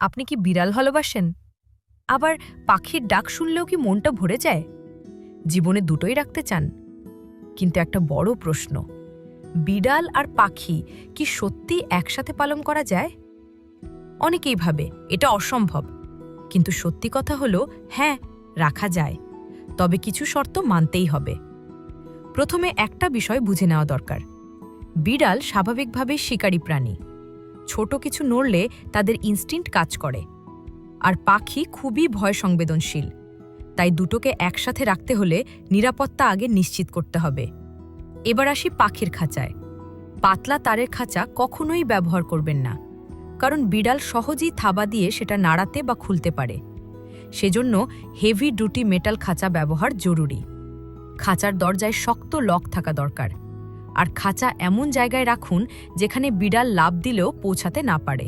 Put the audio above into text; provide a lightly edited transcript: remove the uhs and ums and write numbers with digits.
আপনি কি বিড়াল ভালোবাসেন? আবার পাখির ডাক শুনলেও কি মনটা ভরে যায়? জীবনে দুটোই রাখতে চান? কিন্তু একটা বড় প্রশ্ন, বিড়াল আর পাখি কি সত্যি একসাথে পালন করা যায়? অনেকেই ভাবে এটা অসম্ভব, কিন্তু সত্যি কথা হলো হ্যাঁ, রাখা যায়, তবে কিছু শর্ত মানতেই হবে। প্রথমে একটা বিষয় বুঝে নেওয়া দরকার। বিড়াল স্বাভাবিকভাবে শিকারী প্রাণী। ছোট কিছু নড়লে তাদের ইনস্টিংক্ট কাজ করে। আর পাখি খুবই ভয় সংবেদনশীল। তাই দুটোকে একসাথে রাখতে হলে নিরাপত্তা আগে নিশ্চিত করতে হবে। এবার আসি পাখির খাঁচায়। পাতলা তারের খাঁচা কখনোই ব্যবহার করবেন না, কারণ বিড়াল সহজেই থাবা দিয়ে সেটা নাড়াতে বা খুলতে পারে। সেজন্য হেভি ডুটি মেটাল খাঁচা ব্যবহার জরুরি। খাঁচার দরজায় শক্ত লক থাকা দরকার। আর খাঁচা এমন জায়গায় রাখুন যেখানে বিড়াল লাফ দিলেও পৌঁছাতে না পারে।